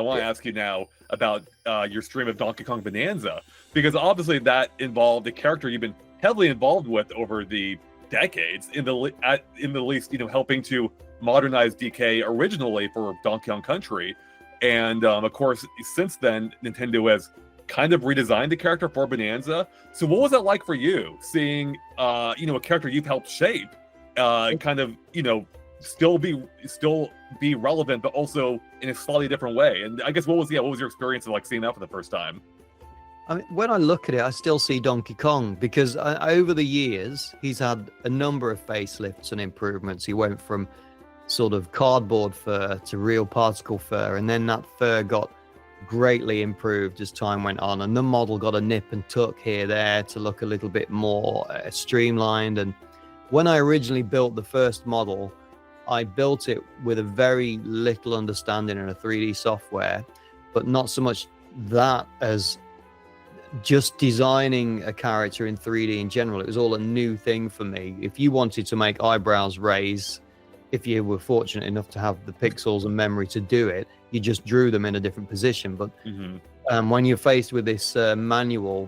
I want to ask you now about your stream of Donkey Kong Bonanza, because obviously that involved a character you've been heavily involved with over the decades, in the least, helping to modernize DK originally for Donkey Kong Country, and of course since then Nintendo has kind of redesigned the character for Bonanza. So what was that like for you, seeing a character you've helped shape, kind of still be relevant, but also in a slightly different way? And I guess what was your experience of like seeing that for the first time? I mean, when I look at it, I still see Donkey Kong, because over the years he's had a number of facelifts and improvements. He went from sort of cardboard fur to real particle fur, and then that fur got greatly improved as time went on, and the model got a nip and tuck here there to look a little bit more streamlined. And when I originally built the first model, I built it with a very little understanding in a 3D software, but not so much that as just designing a character in 3D in general. It was all a new thing for me. If you wanted to make eyebrows raise, if you were fortunate enough to have the pixels and memory to do it, you just drew them in a different position. But when you're faced with this manual,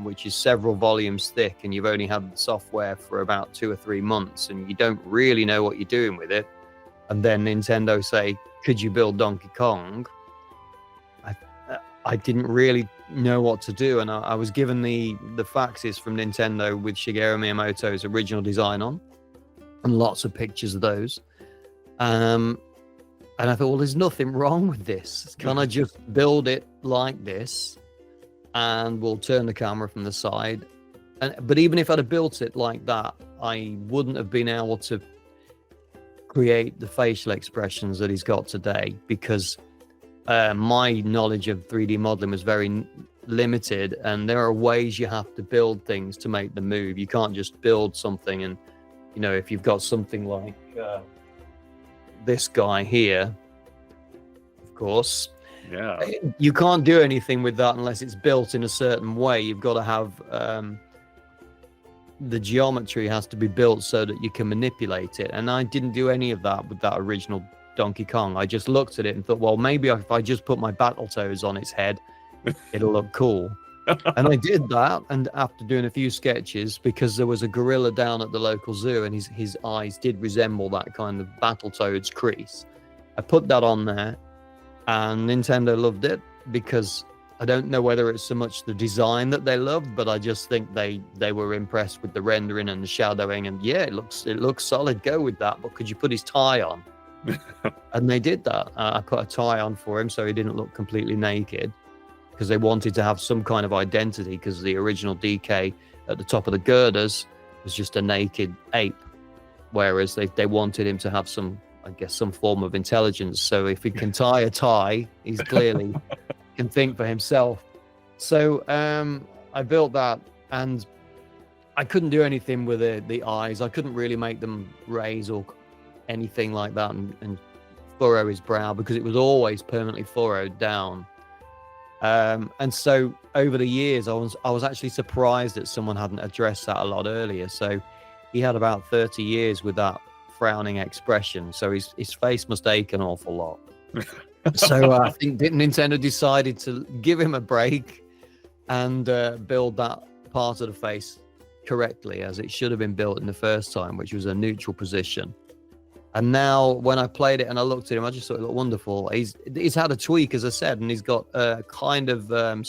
which is several volumes thick, and you've only had the software for about 2 or 3 months, and you don't really know what you're doing with it, and then Nintendo say, could you build Donkey Kong? I didn't really know what to do, and I was given the faxes from Nintendo with Shigeru Miyamoto's original design on, and lots of pictures of those. And I thought, well, there's nothing wrong with this. Can I just build it like this, and we'll turn the camera from the side? But even if I'd have built it like that, I wouldn't have been able to create the facial expressions that he's got today, because my knowledge of 3D modeling was very limited, and there are ways you have to build things to make them move. You can't just build something and, if you've got something like this guy here, of course, you can't do anything with that unless it's built in a certain way. You've got to have the geometry has to be built so that you can manipulate it, and I didn't do any of that with that original Donkey Kong. I just looked at it and thought, well, maybe if I just put my Battletoads on its head, it'll look cool. And I did that, and after doing a few sketches, because there was a gorilla down at the local zoo and his eyes did resemble that kind of Battletoads crease, I put that on there, and Nintendo loved it, because I don't know whether it's so much the design that they loved, but I just think they were impressed with the rendering and the shadowing, and it looks solid, go with that, but could you put his tie on? And they did that. I put a tie on for him so he didn't look completely naked, because they wanted to have some kind of identity, because the original DK at the top of the girders was just a naked ape, whereas they wanted him to have some form of intelligence. So if he can tie a tie, he's clearly can think for himself. So I built that, and I couldn't do anything with the eyes. I couldn't really make them raise or anything like that and furrow his brow, because it was always permanently furrowed down. And so over the years, I was actually surprised that someone hadn't addressed that a lot earlier. So he had about 30 years with that frowning expression, so his face must ache an awful lot. So I think Nintendo decided to give him a break and build that part of the face correctly, as it should have been built in the first time, which was a neutral position. And now when I played it and I looked at him, I just thought it looked wonderful. He's had a tweak, as I said, and he's got kind of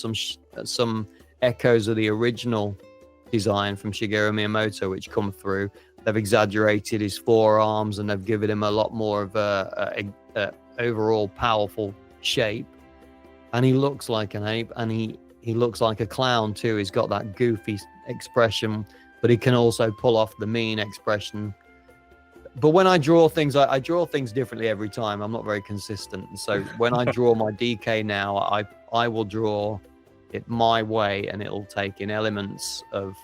some echoes of the original design from Shigeru Miyamoto, which come through. They've exaggerated his forearms, and they've given him a lot more of a overall powerful shape. And he looks like an ape, and he looks like a clown too. He's got that goofy expression, but he can also pull off the mean expression. But when I draw things, I draw things differently every time. I'm not very consistent. And so when I draw my DK now, I will draw it my way, and it'll take in elements of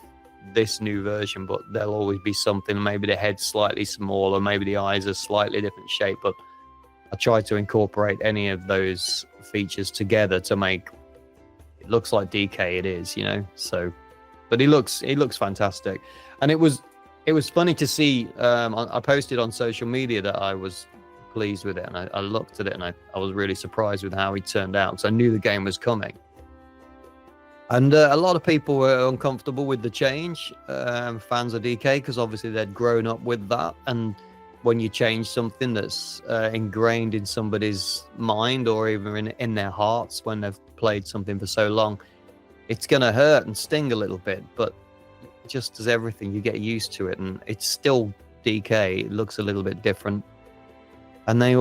this new version, but there'll always be something. Maybe the head's slightly smaller, maybe the eyes are slightly different shape, but I try to incorporate any of those features together to make it looks like DK. It is, so, but he looks fantastic. And it was funny to see. I posted on social media that I was pleased with it. And I looked at it and I was really surprised with how he turned out, because I knew the game was coming. And a lot of people were uncomfortable with the change, fans of DK, because obviously they'd grown up with that. And when you change something that's ingrained in somebody's mind or even in their hearts when they've played something for so long, it's going to hurt and sting a little bit. But just as everything, you get used to it, and it's still DK. It looks a little bit different. And they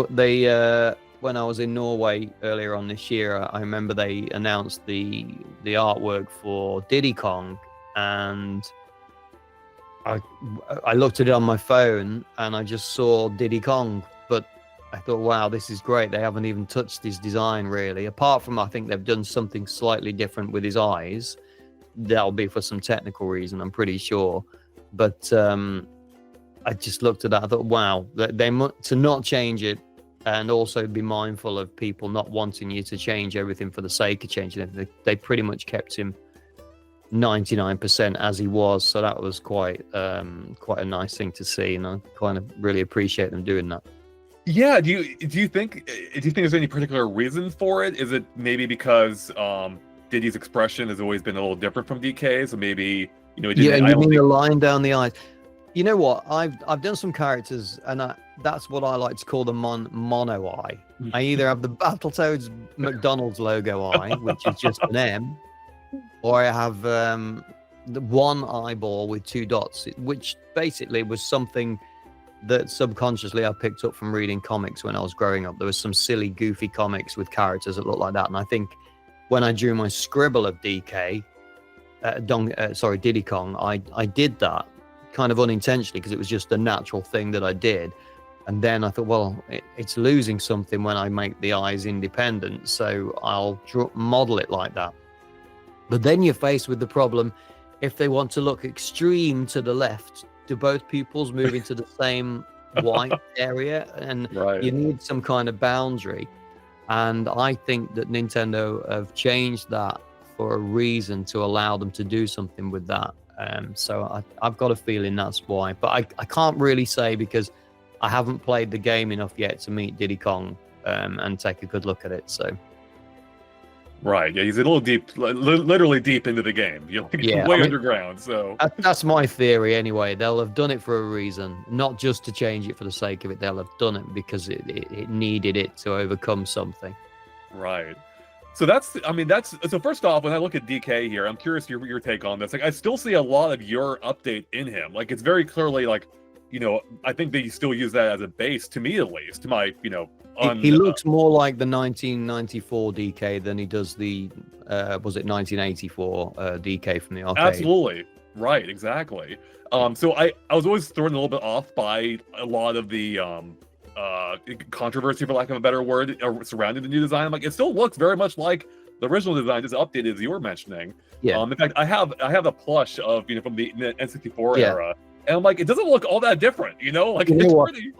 when I was in Norway earlier on this year, I remember they announced the artwork for Diddy Kong, and I looked at it on my phone and I just saw Diddy Kong, but I thought, wow, this is great. They haven't even touched his design really, apart from I think they've done something slightly different with his eyes. That'll be for some technical reason, I'm pretty sure. But I just looked at that. I thought, wow, to not change it, and also be mindful of people not wanting you to change everything for the sake of changing it. They pretty much kept him 99% as he was. So that was quite a nice thing to see, and I kind of really appreciate them doing that. Yeah. Do you think there's any particular reason for it? Is it maybe because Diddy's expression has always been a little different from DK, so maybe you mean the line down the eye? You know what? I've done some characters, and that's what I like to call the mono eye. I either have the Battletoads McDonald's logo eye, which is just an M, or I have the one eyeball with two dots, which basically was something that subconsciously I picked up from reading comics when I was growing up. There was some silly, goofy comics with characters that looked like that, and I think when I drew my scribble of DK, Diddy Kong, I did that kind of unintentionally because it was just a natural thing that I did. And then I thought, well, it's losing something when I make the eyes independent, so I'll model it like that. But then you're faced with the problem, if they want to look extreme to the left, do both pupils move into the same white area? And you need some kind of boundary. And I think that Nintendo have changed that for a reason, to allow them to do something with that. So I've got a feeling that's why. But I can't really say, because I haven't played the game enough yet to meet Diddy Kong and take a good look at it. So. Right, yeah, he's a little deep, literally deep into the game. You're way underground, so... That's my theory anyway. They'll have done it for a reason, not just to change it for the sake of it. They'll have done it because it needed it to overcome something. Right. So so first off, when I look at DK here, I'm curious your take on this. Like, I still see a lot of your update in him. Like, it's very clearly like, I think they still use that as a base, to me at least, to my, he looks more like the 1994 DK than he does the, was it 1984 DK from the arcade? Absolutely. Right, exactly. So I was always thrown a little bit off by a lot of the controversy, for lack of a better word, surrounding the new design. I'm like, it still looks very much like the original design, just updated, as you were mentioning. Yeah. In fact, I have a plush of from the N64 era, and I'm like, it doesn't look all that different, like it's pretty.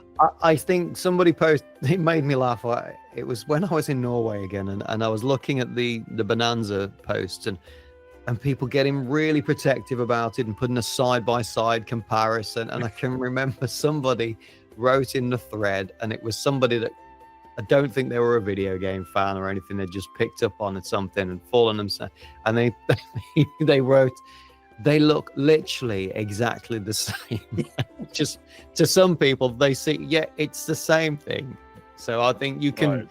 I think somebody it made me laugh. It was when I was in Norway again, and I was looking at the Bananza posts, and people getting really protective about it and putting a side-by-side comparison. And I can remember somebody wrote in the thread, and it was somebody that I don't think they were a video game fan or anything. They just picked up on something and fallen themselves, and they wrote, they look literally exactly the same. Just to some people, they see, it's the same thing. So I think you can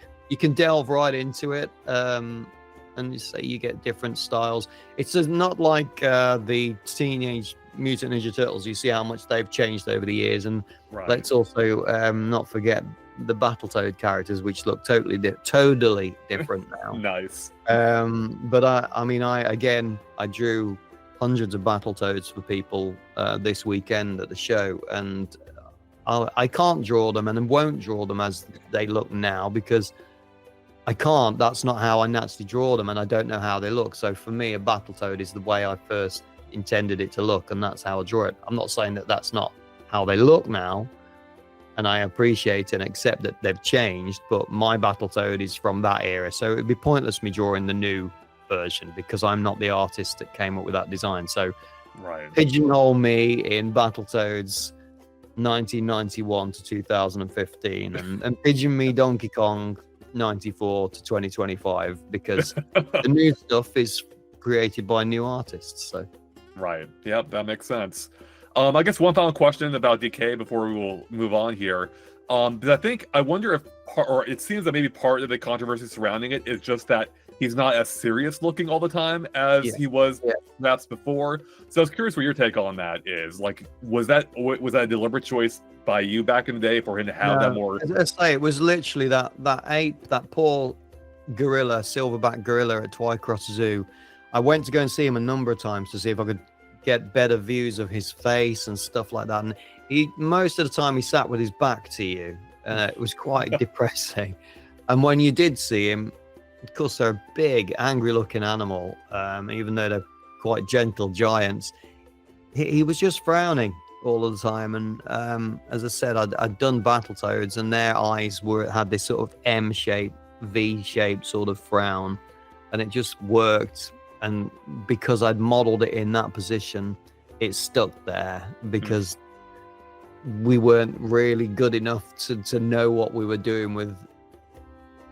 delve right into it, and you say you get different styles. It's just not like the Teenage Mutant Ninja Turtles. You see how much they've changed over the years, and let's also not forget the Battletoad characters, which look totally different now. Nice. But I drew hundreds of Battletoads for people this weekend at the show, and I can't draw them and won't draw them as they look now, because I can't. That's not how I naturally draw them, and I don't know how they look. So for me, a Battletoad is the way I first intended it to look, and that's how I draw it. I'm not saying that that's not how they look now, and I appreciate and accept that they've changed, but my Battletoad is from that era, so it'd be pointless me drawing the new version because I'm not the artist that came up with that design. So pigeonhole me in Battletoads 1991 to 2015, and Pigeon Me Donkey Kong 94 to 2025, because the new stuff is created by new artists. So Right. Yep, that makes sense. I guess one final question about DK before we will move on here. Because I wonder if or it seems that maybe part of the controversy surrounding it is just that he's not as serious looking all the time as he was perhaps before. So I was curious what your take on that is. Like, was that a deliberate choice by you back in the day for him to have that more? As I say, it was literally that poor gorilla, silverback gorilla at Twycross Zoo. I went to go and see him a number of times to see if I could get better views of his face and stuff like that. And most of the time he sat with his back to you. It was quite depressing. And when you did see him, of course, they're a big, angry-looking animal, even though they're quite gentle giants. He was just frowning all of the time. And as I said, I'd done Battletoads, and their eyes had this sort of M-shaped, V-shaped sort of frown, and it just worked. And because I'd modeled it in that position, it stuck there, because we weren't really good enough to know what we were doing with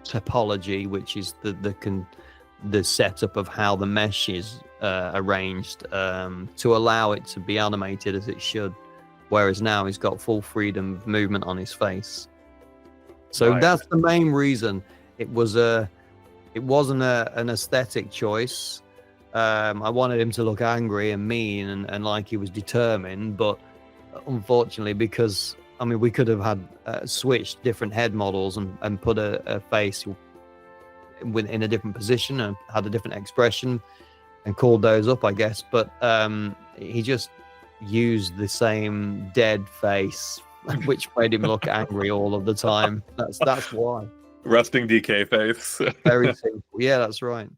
topology, which is the setup of how the mesh is arranged, to allow it to be animated as it should. Whereas now he's got full freedom of movement on his face. So that's the main reason. It wasn't an aesthetic choice. I wanted him to look angry and mean and like he was determined, but unfortunately, because we could have had switched different head models and put a face in a different position and had a different expression and called those up, I guess. But he just used the same dead face, which made him look angry all of the time. That's why. Resting DK face. Very simple. Yeah, that's right.